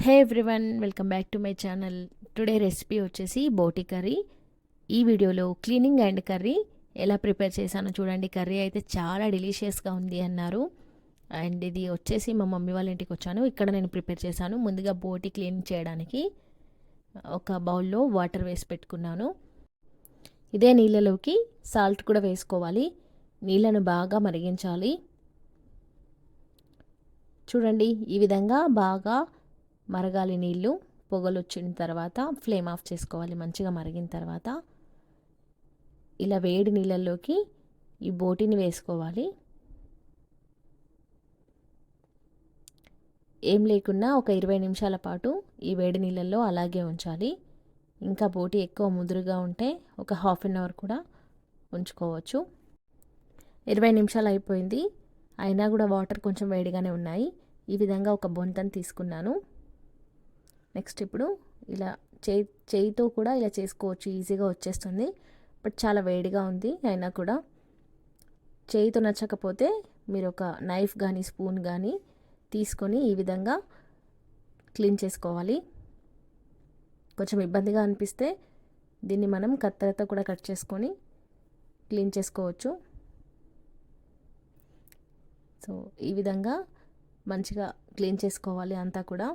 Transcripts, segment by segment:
Hey everyone, welcome back to my channel. Today recipe వచ్చేసి బోటి curry. ఈ వీడియోలో క్లీనింగ్ అండ్ కర్రీ ఎలా ప్రిపేర్ చేశానో చూడండి. కర్రీ అయితే చాలా డెలీషియస్గా ఉంది అన్నారు. అండ్ ఇది వచ్చేసి మా మమ్మీ వాళ్ళ ఇంటికి వచ్చాను. ఇక్కడ నేను ప్రిపేర్ చేశాను. ముందుగా బోటి క్లీన్ చేయడానికి ఒక బౌల్లో వాటర్ వేసి పెట్టుకున్నాను. ఇదే నీళ్ళలోకి సాల్ట్ కూడా వేసుకోవాలి. నీళ్ళను బాగా మరిగించాలి. చూడండి, ఈ విధంగా బాగా మరగాలి నీళ్ళు. పొగలు వచ్చిన తర్వాత ఫ్లేమ్ ఆఫ్ చేసుకోవాలి. మంచిగా మరిగిన తర్వాత ఇలా వేడి నీళ్ళల్లోకి ఈ బోటిని వేసుకోవాలి. ఏం లేకున్నా ఒక 20 నిమిషాల పాటు ఈ వేడి నీళ్ళల్లో అలాగే ఉంచాలి. ఇంకా బోటి ఎక్కువ ముదురుగా ఉంటే ఒక హాఫ్ అన్ అవర్ కూడా ఉంచుకోవచ్చు. 20 నిమిషాలు అయిపోయింది. అయినా కూడా వాటర్ కొంచెం వేడిగానే ఉన్నాయి. ఈ విధంగా ఒక బొంతను తీసుకున్నాను. నెక్స్ట్ ఇప్పుడు ఇలా చేయితో కూడా ఇలా చేసుకోవచ్చు, ఈజీగా వచ్చేస్తుంది. బట్ చాలా వేడిగా ఉంది. అయినా కూడా చేయితో నచ్చకపోతే మీరు ఒక నైఫ్ కానీ స్పూన్ కానీ తీసుకొని ఈ విధంగా క్లీన్ చేసుకోవాలి. కొంచెం ఇబ్బందిగా అనిపిస్తే దీన్ని మనం కత్తెరతో కూడా కట్ చేసుకొని క్లీన్ చేసుకోవచ్చు. సో ఈ విధంగా మంచిగా క్లీన్ చేసుకోవాలి అంతా కూడా.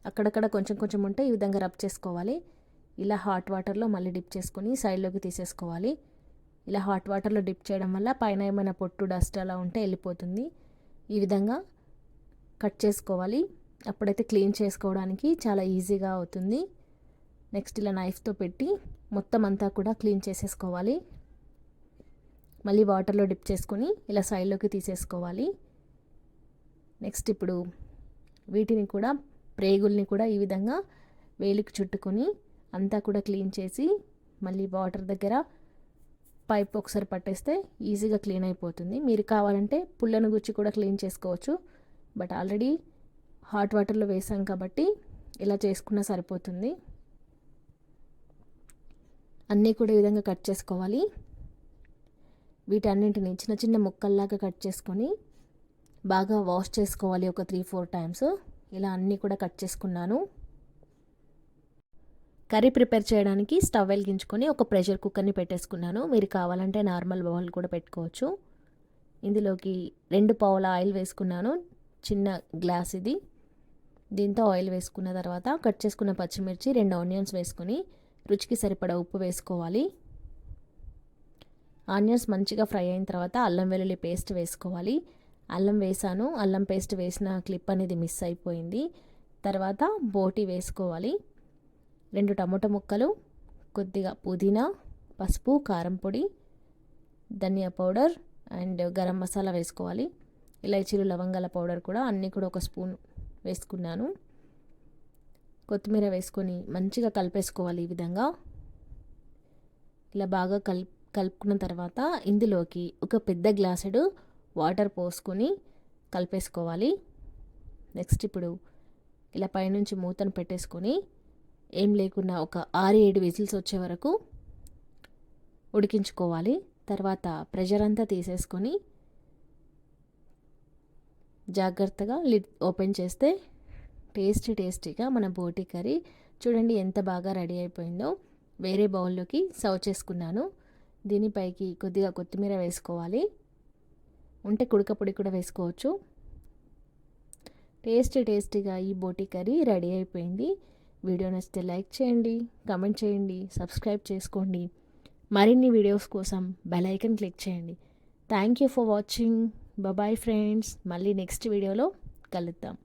అక్కడక్కడ కొంచెం కొంచెం ఉంటే ఈ విధంగా రబ్ చేసుకోవాలి. ఇలా హాట్ వాటర్లో మళ్ళీ డిప్ చేసుకొని సైడ్లోకి తీసేసుకోవాలి. ఇలా హాట్ వాటర్లో డిప్ చేయడం వల్ల పైన ఏమైనా పొట్టు డస్ట్ అలా ఉంటే వెళ్ళిపోతుంది. ఈ విధంగా కట్ చేసుకోవాలి. అప్పుడైతే క్లీన్ చేసుకోవడానికి చాలా ఈజీగా అవుతుంది. నెక్స్ట్ ఇలా నైఫ్తో పెట్టి మొత్తం అంతా కూడా క్లీన్ చేసేసుకోవాలి. మళ్ళీ వాటర్లో డిప్ చేసుకొని ఇలా సైడ్లోకి తీసేసుకోవాలి. నెక్స్ట్ ఇప్పుడు వీటిని కూడా ప్రేగుల్ని కూడా ఈ విధంగా వేలికి చుట్టుకొని అంతా కూడా క్లీన్ చేసి మళ్ళీ వాటర్ దగ్గర పైప్ ఒకసారి పట్టేస్తే ఈజీగా క్లీన్ అయిపోతుంది. మీరు కావాలంటే పుల్లను గుచ్చి కూడా క్లీన్ చేసుకోవచ్చు. బట్ ఆల్రెడీ హాట్ వాటర్లో వేసాం కాబట్టి ఇలా చేసుకున్నా సరిపోతుంది. అన్నీ కూడా ఈ విధంగా కట్ చేసుకోవాలి. వీటన్నింటిని చిన్న చిన్న ముక్కల్లాగా కట్ చేసుకొని బాగా వాష్ చేసుకోవాలి ఒక 3-4 టైమ్స్. ఇలా అన్నీ కూడా కట్ చేసుకున్నాను. కర్రీ ప్రిపేర్ చేయడానికి స్టవ్ వెలిగించుకొని ఒక ప్రెషర్ కుక్కర్ని పెట్టేసుకున్నాను. మీరు కావాలంటే నార్మల్ బౌల్ కూడా పెట్టుకోవచ్చు. ఇందులోకి 2 పావుల ఆయిల్ వేసుకున్నాను. చిన్న గ్లాస్ ఇది. దీంతో ఆయిల్ వేసుకున్న తర్వాత కట్ చేసుకున్న పచ్చిమిర్చి, 2 ఆనియన్స్ వేసుకొని రుచికి సరిపడా ఉప్పు వేసుకోవాలి. ఆనియన్స్ మంచిగా ఫ్రై అయిన తర్వాత అల్లం వెల్లుల్లి పేస్ట్ వేసుకోవాలి. అల్లం వేసాను. అల్లం పేస్ట్ వేసిన క్లిప్ అనేది మిస్ అయిపోయింది. తర్వాత బోటి వేసుకోవాలి. 2 టమాటో ముక్కలు, కొద్దిగా పుదీనా, పసుపు, కారం పొడి, ధనియా పౌడర్ అండ్ గరం మసాలా వేసుకోవాలి. ఇలాచీలు, లవంగాల పౌడర్ కూడా అన్నీ కూడా ఒక స్పూన్ వేసుకున్నాను. కొత్తిమీర వేసుకొని మంచిగా కలిపేసుకోవాలి. ఈ విధంగా ఇలా బాగా కలుపుకున్న తర్వాత ఇందులోకి ఒక పెద్ద గ్లాసుడు వాటర్ పోసుకొని కలిపేసుకోవాలి. నెక్స్ట్ ఇప్పుడు ఇలా పైనుంచి మూతను పెట్టేసుకొని ఏం లేకున్నా ఒక 6-7 విజిల్స్ వచ్చే వరకు ఉడికించుకోవాలి. తర్వాత ప్రెషర్ అంతా తీసేసుకొని జాగ్రత్తగా లిడ్ ఓపెన్ చేస్తే టేస్టీగా మన బోటి కర్రీ చూడండి ఎంత బాగా రెడీ అయిపోయిందో. వేరే బౌల్లోకి సర్వ్ చేసుకున్నాను. దీనిపైకి కొద్దిగా కొత్తిమీర వేసుకోవాలి. ఉంటే కుడక పొడి కూడా వేసుకోవచ్చు. టేస్టీగా ఈ బోటి కర్రీ రెడీ అయిపోయింది. వీడియో నచ్చితే లైక్ చేయండి, కామెంట్ చేయండి, సబ్స్క్రైబ్ చేసుకోండి. మరిన్ని వీడియోస్ కోసం బెల్ ఐకాన్ క్లిక్ చేయండి. Thank you for watching. Bye friends. మళ్ళీ నెక్స్ట్ వీడియోలో కలుద్దాం.